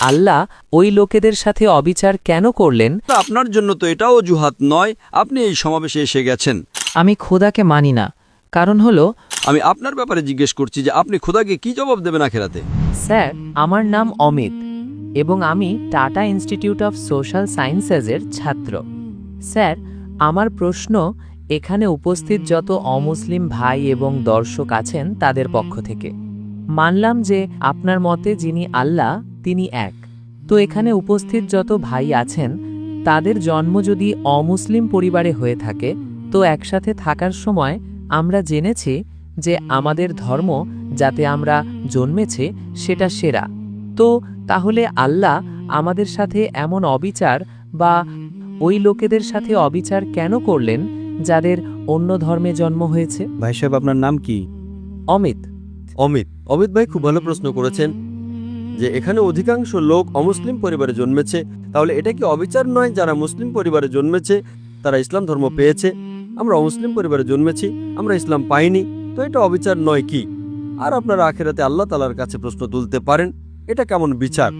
আল্লাহ ওই লোকেদের সাথে অবিচার কেন করলেন? আপনার জন্য তো এটাও অজুহাত নয়, আপনি এই সমাবেশে এসে গেছেন। আমি খোদাকে মানি না, কারণ হলো আমি আপনার ব্যাপারে জিজ্ঞেস করছি যে আপনি খোদাকে কি জবাব দেবেন আখেরাতে। স্যার, আমার নাম অমিত এবং আমি টাটা ইনস্টিটিউট অফ সোশ্যাল সায়েন্সেসের ছাত্র। স্যার, আমার প্রশ্ন এখানে উপস্থিত যত অমুসলিম ভাই এবং দর্শক আছেন তাদের পক্ষ থেকে। মানলাম যে আপনার মতে যিনি আল্লাহ তিনি এক, তো এখানে উপস্থিত যত ভাই আছেন তাদের জন্ম যদি অমুসলিম পরিবারে হয়ে থাকে, তো একসাথে থাকার সময় আমরা জেনেছি যে আমাদের ধর্ম যাতে আমরা জন্মেছে সেটা সেরা। তো তাহলে আল্লাহ আমাদের সাথে এমন অবিচার বা ওই লোকেদের সাথে অবিচার কেন করলেন যাদের অন্য ধর্মে জন্ম হয়েছে? ভাই সাহেব, আপনার নাম কি? অমিত। অমিত ভাই খুব ভালো প্রশ্ন করেছেন যে এখানে অধিকাংশ লোক অমুসলিম পরিবারে জন্মেছে, তাহলে এটা কি অবিচার নয়? যারা মুসলিম পরিবারে জন্মেছে তারা ইসলাম ধর্ম পেয়েছে, আমরা অমুসলিম পরিবারে জন্মেছি, আমরা ইসলাম পাইনি, তো এটা অবিচার নয় কি? আর আপনারা আখিরাতে আল্লাহ তাআলার কাছে প্রশ্ন তুলতে পারেন, এটা কেমন বিচার?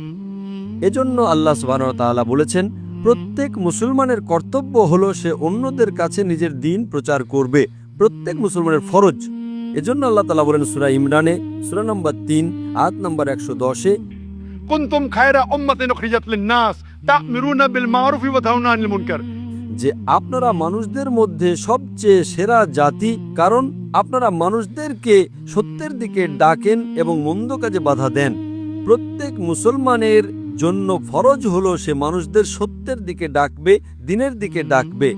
এজন্য আল্লাহ সুবহানাহু ওয়া তাআলা বলেছেন, প্রত্যেক মুসলমানের কর্তব্য হলো সে অন্যদের কাছে নিজের দ্বীন প্রচার করবে, প্রত্যেক মুসলমানের ফরজ। এজন্য আল্লাহ তাআলা বলেন সূরা ইমরানে সূরা নম্বর 3 আয়াত নম্বর 110-এ, কুনতুম খায়রা উম্মাতিন উখরিজাত লিন-নাস তা'মিরুনা বিল মা'রুফি ওয়া তানহাউনা আনিল মুনকার, যে আপনারা মানুষদের মধ্যে সবচেয়ে সেরা জাতি, কারণ আপনারা মানুষদেরকে সত্যের দিকে ডাকেন এবং মন্দ কাজে বাধা দেন। প্রত্যেক মুসলমানের জন্য ফরজ হলো সে মানুষদের সত্যের দিকে ডাকবে, দ্বীনের দিকে ডাকবে।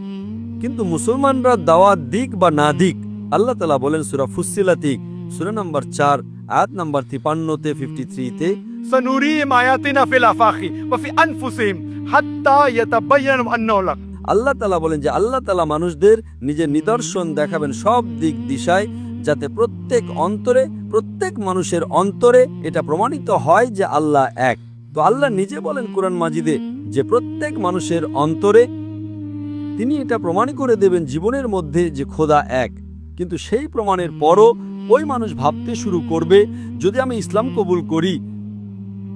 কিন্তু মুসলমানরা দাওয়াত দিক বা না দিক, আল্লাহ তাআলা বলেন সূরা ফুসসিলাতে সূরা নম্বর 4 আয়াত নম্বর 53-তে 53-তে, সানুরিহিম আয়াতিনা ফিল আফাকি ওয়া ফি আনফুসিহিম হাত্তা ইয়াতাবায়্যানা আন্নাহু হক। আল্লাহ তাআলা বলেন যে আল্লাহ তাআলা মানুষদের নিজের নিদর্শন দেখাবেন সব দিক দিশায়, যাতে প্রত্যেক অন্তরে, প্রত্যেক মানুষের অন্তরে এটা প্রমাণিত হয় যে আল্লাহ এক। তো আল্লাহ নিজে বলেন কোরআন মাজিদে যে প্রত্যেক মানুষের অন্তরে তিনি এটা প্রমাণ করে দেবেন জীবনের মধ্যে যে খোদা এক। কিন্তু সেই প্রমাণের পরও ওই মানুষ ভাবতে শুরু করবে, যদি আমি ইসলাম কবুল করি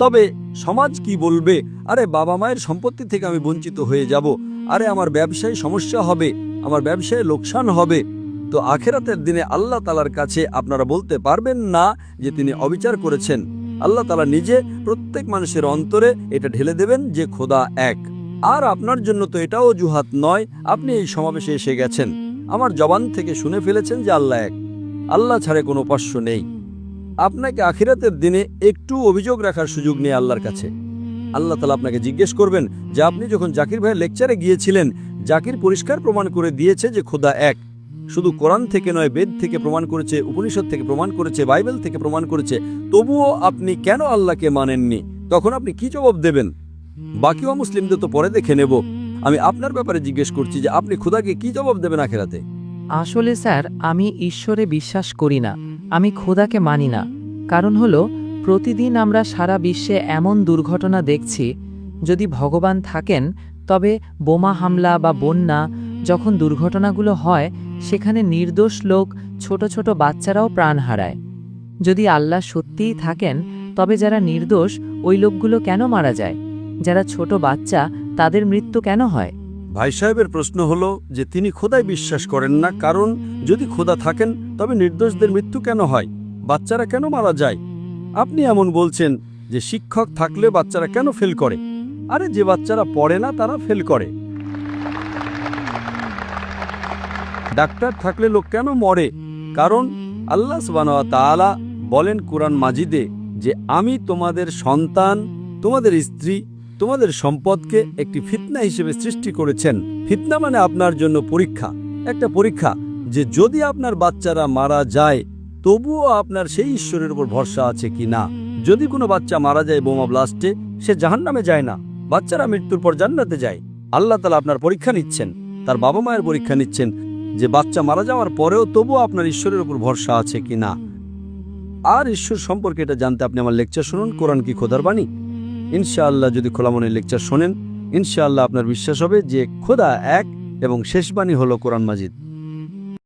তবে সমাজ কি বলবে, আরে বাবা মায়ের সম্পত্তি থেকে আমি বঞ্চিত হয়ে যাব, আরে আমার ব্যবসায় সমস্যা হবে, আমার ব্যবসায় লোকসান হবে। তো আখেরাতের দিনে আল্লাহ তাআলার কাছে আপনারা বলতে পারবেন না যে তিনি অবিচার করেছেন। আল্লাহ তাআলা নিজে প্রত্যেক মানুষের অন্তরে এটা ঢেলে দেবেন যে খোদা এক। আর আপনার জন্য তো এটাও অজুহাত নয়, আপনি এই সমাবেশে এসে গেছেন, আমার জবান থেকে শুনে ফেলেছেন যে আল্লাহ এক, আল্লাহ ছাড়া কোনো উপাস্য নেই। আপনাকে আখিরাতের দিনে একটু অভিযোগ রাখার সুযোগ নেই আল্লাহর কাছে। আল্লাহ তাআলা আপনাকে জিজ্ঞেস করবেন যে আপনি যখন জাকির ভাইয়ের লেকচারে গিয়েছিলেন, জাকির পরিষ্কার প্রমাণ করে দিয়েছে যে খোদা এক, শুধু কোরআন থেকে নয়, বেদ থেকে প্রমাণ করেছে, উপনিষদ থেকে প্রমাণ করেছে, বাইবেল থেকে প্রমাণ করেছে, তবুও আপনি কেন আল্লাহকে মানেননি? তখন আপনি কি জবাব দেবেন? বাকি অমুসলিমদের তো পরে দেখে নেব, আমি আপনার ব্যাপারে জিজ্ঞেস করছি যে আপনি খোদাকে কি জবাব দেবেন আখিরাতে? আসলে স্যার, আমি ঈশ্বরে বিশ্বাস করি না, আমি খোদাকে মানি না। কারণ হলো প্রতিদিন আমরা সারা বিশ্বে এমন দুর্ঘটনা দেখছি, যদি ভগবান থাকেন তবে বোমা হামলা বা বন্যা, যখন দুর্ঘটনাগুলো হয় সেখানে নির্দোষ লোক, ছোট ছোট বাচ্চারাও প্রাণ হারায়। যদি আল্লাহ সত্যিই থাকেন তবে যারা নির্দোষ ওই লোকগুলো কেন মারা যায়? যারা ছোট বাচ্চা তাদের মৃত্যু কেন হয়? ভাই সাহেবের প্রশ্ন হলো যে তিনি খোদায় বিশ্বাস করেন না, কারণ যদি খোদা থাকেন তবে নির্দোষদের মৃত্যু কেন হয়, বাচ্চারা কেন মারা যায়? আপনি এমন বলছেন যে শিক্ষক থাকলে বাচ্চারা কেন ফেল করে? আরে যে বাচ্চারা পড়ে না তারা ফেল করে। ডাক্তার থাকলে লোক কেন মরে? কারণ আল্লাহ সুবহানাহু ওয়া তাআলা বলেন কোরআন মাজিদে যে আমি তোমাদের সন্তান, তোমাদের স্ত্রী, তোমাদের সম্পদকে একটি ফিতনা হিসেবে সৃষ্টি করেছেন। ফিতনা মানে আপনার জন্য পরীক্ষা, একটা পরীক্ষা যে যদি আপনার বাচ্চারা মারা যায় তবুও আপনার সেই ঈশ্বরের উপর ভরসা আছে কি না। যদি কোনো বাচ্চা মারা যায় বোমা ব্লাস্টে, সে জাহান্নামে যায় না, বাচ্চারা মৃত্যুর পর জান্নাতে যায়। আল্লাহ তাআলা আপনার পরীক্ষা নিচ্ছেন, তার বাবা মায়ের পরীক্ষা নিচ্ছেন যে বাচ্চা মারা যাওয়ার পরেও তবুও আপনার ঈশ্বরের উপর ভরসা আছে কি না। আর ঈশ্বর সম্পর্কে এটা জানতে আপনি আমার লেকচার শুনুন, কোরআন কি খোদার বাণী। ইনশাআল্লাহ যদি খোলা মনের লেকচার শোনেন, ইনশাআল্লাহ আপনার বিশ্বাস হবে যে খোদা এক এবং শেষ বাণী হলো কোরআন মাজিদ।